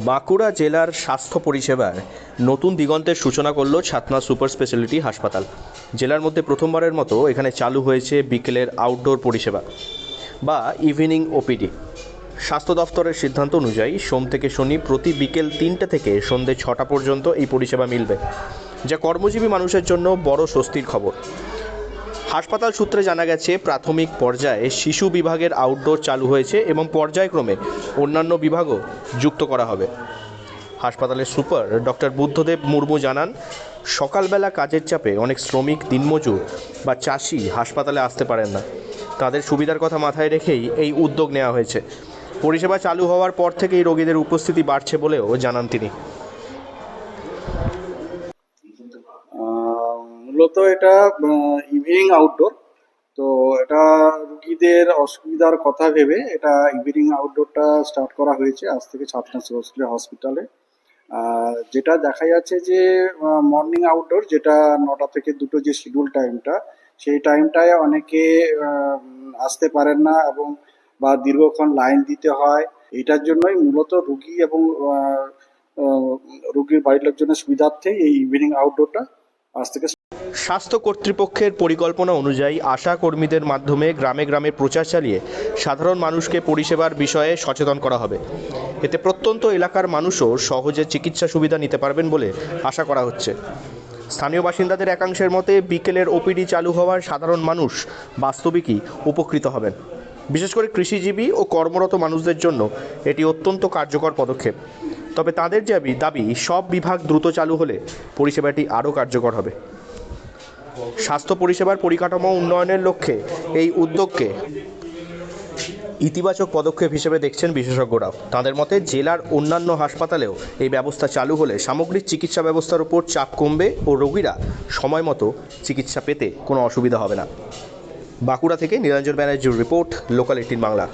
বাঁকুড়া জেলার স্বাস্থ্য পরিষেবার নতুন দিগন্তের সূচনা করল ছাতনা সুপার স্পেশালিটি হাসপাতাল। জেলার মধ্যে প্রথমবারের মতো এখানে চালু হয়েছে বিকেলের আউটডোর পরিষেবা বা ইভিনিং ওপিডি। স্বাস্থ্য দফতরের সিদ্ধান্ত অনুযায়ী সোম থেকে শনি প্রতি বিকেল 3টে থেকে সন্ধ্যে 6টা পর্যন্ত এই পরিষেবা মিলবে, যা কর্মজীবী মানুষের জন্য বড় স্বস্তির খবর। হাসপাতাল সূত্রে জানা গেছে, প্রাথমিক পর্যায়ে শিশু বিভাগের আউটডোর চালু হয়েছে এবং পর্যায়ক্রমে অন্যান্য বিভাগও যুক্ত করা হবে। হাসপাতালের সুপার ডক্টর বুদ্ধদেব মুর্মু জানান, সকালবেলা কাজের চাপে অনেক শ্রমিক, দিনমজুর বা চাষি হাসপাতালে আসতে পারেন না। তাদের সুবিধার কথা মাথায় রেখেই এই উদ্যোগ নেওয়া হয়েছে। পরিষেবা চালু হওয়ার পর থেকেই রোগীদের উপস্থিতি বাড়ছে বলেও জানান তিনি। মূলত এটা ইভিনিং আউটডোর, তো এটা রুগীদের অসুবিধার কথা ভেবে এটা ইভিনিং আউটডোরটা স্টার্ট করা হয়েছে আজ থেকে ছাতনা হসপিটালে। যেটা দেখা যাচ্ছে যে মর্নিং আউটডোর, যেটা 9টা থেকে 2টো যে শিডিউল টাইমটা, সেই টাইমটায় অনেকে আসতে পারেন না এবং বা দীর্ঘক্ষণ লাইন দিতে হয়। এটার জন্যই মূলত রুগী এবং রুগীর বাড়ির লোকজনের সুবিধার্থে এই ইভিনিং আউটডোরটা আজ থেকে। স্বাস্থ্য কর্তৃপক্ষের পরিকল্পনা অনুযায়ী আশা কর্মীদের মাধ্যমে গ্রামে গ্রামে প্রচার চালিয়ে সাধারণ মানুষকে পরিষেবার বিষয়ে সচেতন করা হবে। এতে প্রত্যন্ত এলাকার মানুষও সহজে চিকিৎসা সুবিধা নিতে পারবেন বলে আশা করা হচ্ছে। স্থানীয় বাসিন্দাদের একাংশের মতে, বিকেলের ওপিডি চালু হওয়ার সাধারণ মানুষ বাস্তবিকই উপকৃত হবেন। বিশেষ করে কৃষিজীবী ও কর্মরত মানুষদের জন্য এটি অত্যন্ত কার্যকর পদক্ষেপ। তবে তাদের দাবি সব বিভাগ দ্রুত চালু হলে পরিষেবাটি আরও কার্যকর হবে। স্বাস্থ্য পরিষেবার পরিকাঠামো উন্নয়নের লক্ষ্যে এই উদ্যোগকে ইতিবাচক পদক্ষেপ হিসেবে দেখছেন বিশেষজ্ঞরাও। তাদের মতে, জেলার অন্যান্য হাসপাতালেও এই ব্যবস্থা চালু হলে সামগ্রিক চিকিৎসা ব্যবস্থার উপর চাপ কমবে ও রোগীরা সময় মতো চিকিৎসা পেতে কোনো অসুবিধা হবে না। বাঁকুড়া থেকে নিরঞ্জন ব্যানার্জির রিপোর্ট, লোকাল 18 বাংলা।